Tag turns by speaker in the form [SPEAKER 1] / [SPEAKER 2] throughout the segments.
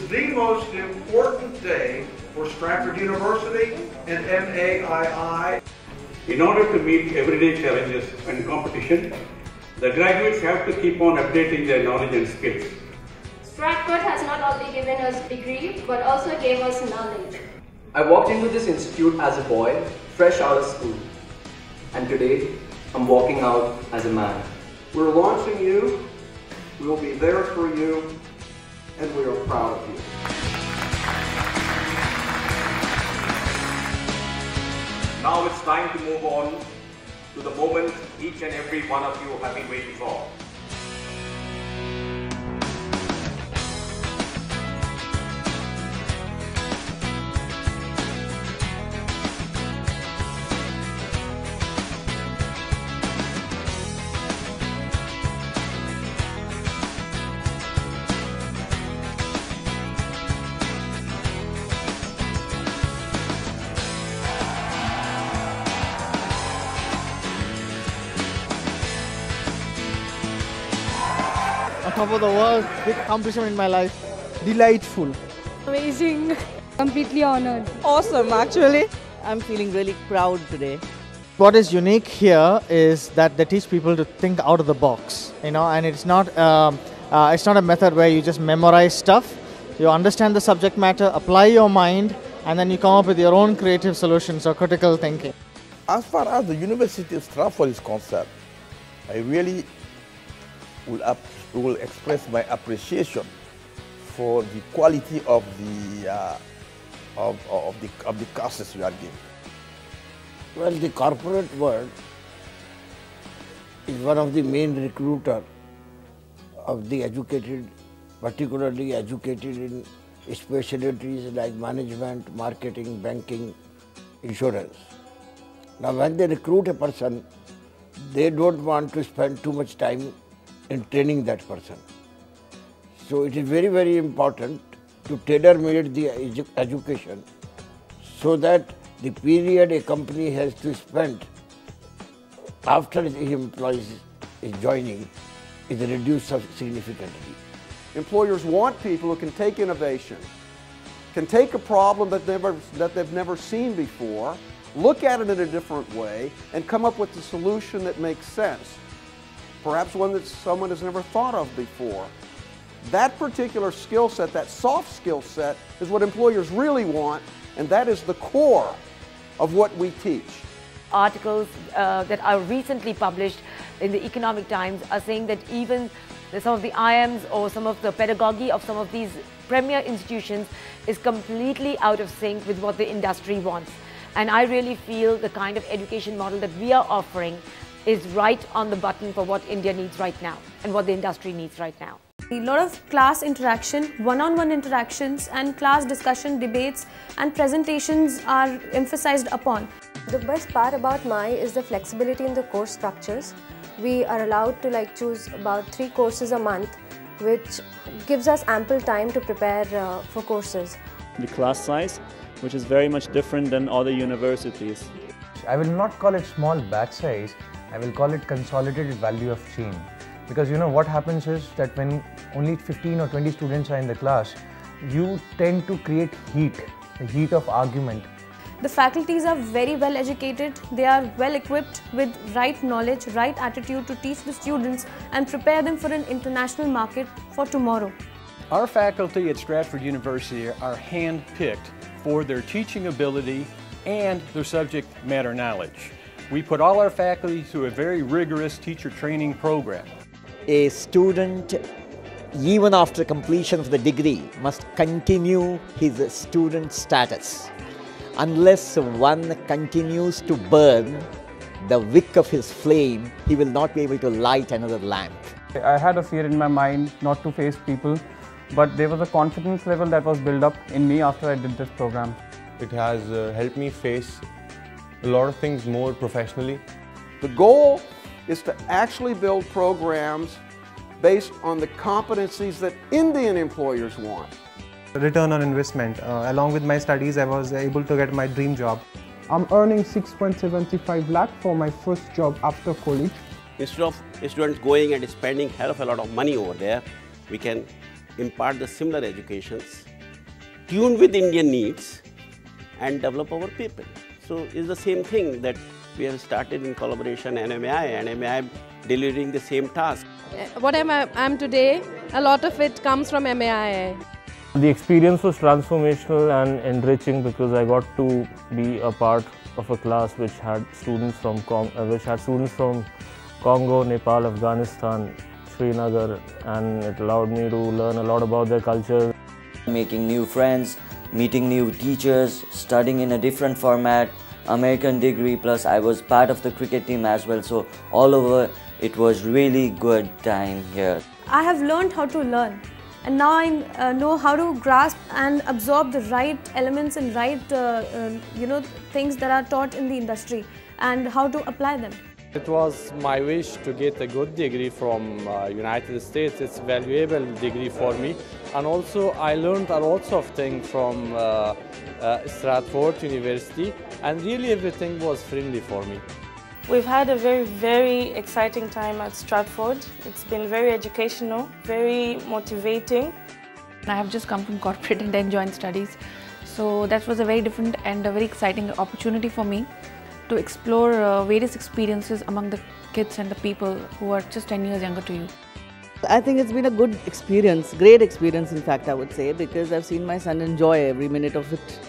[SPEAKER 1] the most important day for Stratford University and MAII.
[SPEAKER 2] In order to meet everyday challenges and competition, the graduates have to keep on updating their knowledge and skills.
[SPEAKER 3] Stratford has not only given us a degree, but also gave us knowledge.
[SPEAKER 4] I walked into this institute as a boy, fresh out of school. And today, I'm walking out as a man.
[SPEAKER 1] We're launching you, we will be there for you, and we are proud of you.
[SPEAKER 5] Now it's time to move on to the moment each and every one of you have been waiting for.
[SPEAKER 6] On top of the world, big accomplishment in my life. Delightful.
[SPEAKER 7] Amazing. Completely honored.
[SPEAKER 8] Awesome, actually.
[SPEAKER 9] I'm feeling really proud today.
[SPEAKER 6] What is unique here is that they teach people to think out of the box, and it's not a method where you just memorize stuff. You understand the subject matter, apply your mind, and then you come up with your own creative solutions or critical thinking.
[SPEAKER 10] As far as the University of Stratford is concerned, I really will express my appreciation for the quality of the courses we are giving.
[SPEAKER 11] Well, the corporate world is one of the main recruiter of the educated, particularly educated in specialties like management, marketing, banking, insurance. Now, when they recruit a person, they don't want to spend too much time in training that person. So it is very, very important to tailor-made the education so that the period a company has to spend after the employees is joining is reduced significantly.
[SPEAKER 1] Employers want people who can take innovation, can take a problem that they've never seen before, look at it in a different way, and come up with a solution that makes sense. Perhaps one that someone has never thought of before. That particular skill set, that soft skill set, is what employers really want, and that is the core of what we teach.
[SPEAKER 12] Articles that are recently published in the Economic Times are saying that even some of the IIMs or some of the pedagogy of some of these premier institutions is completely out of sync with what the industry wants. And I really feel the kind of education model that we are offering is right on the button for what India needs right now and what the industry needs right now.
[SPEAKER 7] A lot of class interaction, one-on-one interactions and class discussion, debates and presentations are emphasized upon.
[SPEAKER 3] The best part about MAI is the flexibility in the course structures. We are allowed to choose about 3 courses a month, which gives us ample time to prepare for courses.
[SPEAKER 13] The class size, which is very much different than other universities.
[SPEAKER 14] I will not call it small batch size, I will call it consolidated value of change. Because what happens is that when only 15 or 20 students are in the class, you tend to create heat, the heat of argument.
[SPEAKER 7] The faculties are very well educated, they are well equipped with right knowledge, right attitude to teach the students and prepare them for an international market for tomorrow.
[SPEAKER 15] Our faculty at Stratford University are hand-picked for their teaching ability and their subject matter knowledge. We put all our faculty through a very rigorous teacher training program.
[SPEAKER 9] A student, even after completion of the degree, must continue his student status. Unless one continues to burn the wick of his flame, he will not be able to light another lamp.
[SPEAKER 16] I had a fear in my mind not to face people, but there was a confidence level that was built up in me after I did this program.
[SPEAKER 17] It has helped me face a lot of things more professionally.
[SPEAKER 1] The goal is to actually build programs based on the competencies that Indian employers want.
[SPEAKER 14] Return on investment. Along with my studies, I was able to get my dream job.
[SPEAKER 16] I'm earning 6.75 lakh for my first job after college.
[SPEAKER 18] Instead of students going and spending hell of a lot of money over there, we can impart the similar educations tune with Indian needs and develop our people. So it's the same thing that we have started in collaboration NMAI and MAI delivering the same task.
[SPEAKER 8] What I'm today, a lot of it comes from MAI.
[SPEAKER 19] The experience was transformational and enriching because I got to be a part of a class which had students from Congo, Nepal, Afghanistan, Srinagar, and it allowed me to learn a lot about their culture.
[SPEAKER 20] Making new friends, meeting new teachers, studying in a different format, American degree, plus I was part of the cricket team as well, so all over it was really good time here.
[SPEAKER 7] I have learned how to learn, and now I know how to grasp and absorb the right elements and right things that are taught in the industry and how to apply them.
[SPEAKER 21] It was my wish to get a good degree from United States. It's a valuable degree for me, and also I learned a lot of things from Stratford University, and really everything was friendly for me.
[SPEAKER 22] We've had a very exciting time at Stratford. It's been very educational, very motivating.
[SPEAKER 23] I have just come from corporate and then joined studies, so that was a very different and a very exciting opportunity for me to explore various experiences among the kids and the people who are just 10 years younger to you.
[SPEAKER 24] I think it's been a good experience, great experience in fact I would say, because I've seen my son enjoy every minute of it.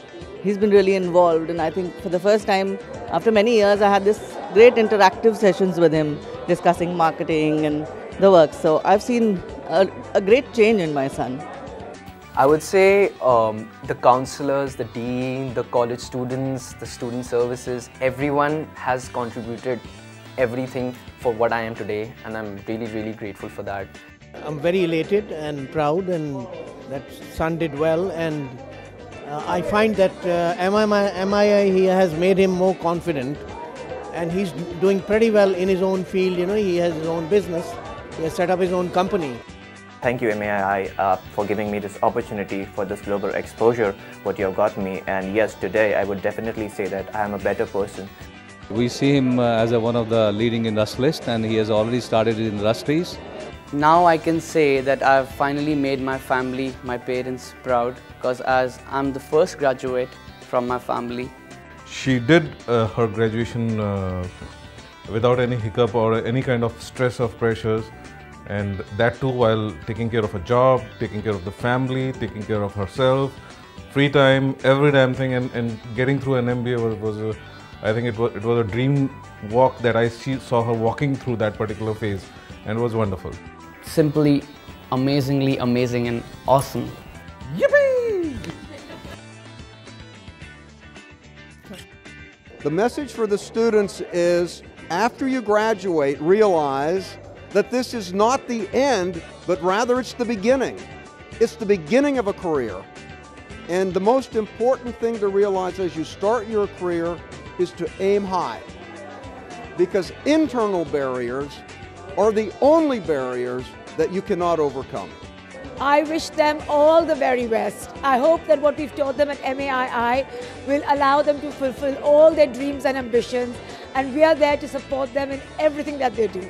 [SPEAKER 24] He's been really involved, and I think for the first time after many years I had this great interactive sessions with him discussing marketing and the work. So I've seen a great change in my son.
[SPEAKER 4] I would say the counselors, the dean, the college students, the student services, everyone has contributed everything for what I am today, and I'm really grateful for that.
[SPEAKER 25] I'm very elated and proud, and that son did well, and I find that MII he has made him more confident, and he's doing pretty well in his own field. You know, he has his own business, he has set up his own company.
[SPEAKER 26] Thank you MAI for giving me this opportunity for this global exposure, what you have got me, and yes, today I would definitely say that I am a better person.
[SPEAKER 27] We see him as one of the leading industrialists, and he has already started his industries.
[SPEAKER 28] Now I can say that I've finally made my family, my parents proud, because as I'm the first graduate from my family.
[SPEAKER 17] She did her graduation without any hiccup or any kind of stress or pressures, and that too while taking care of a job, taking care of the family, taking care of herself, free time, every damn thing, and getting through an MBA was I think it was a dream walk that I saw her walking through that particular phase, and it was wonderful.
[SPEAKER 28] Simply amazingly amazing and awesome.
[SPEAKER 1] Yippee! The message for the students is, after you graduate, realize that this is not the end, but rather it's the beginning. It's the beginning of a career. And the most important thing to realize as you start your career is to aim high, because internal barriers are the only barriers that you cannot overcome.
[SPEAKER 29] I wish them all the very best. I hope that what we've taught them at MAII will allow them to fulfill all their dreams and ambitions, and we are there to support them in everything that they do.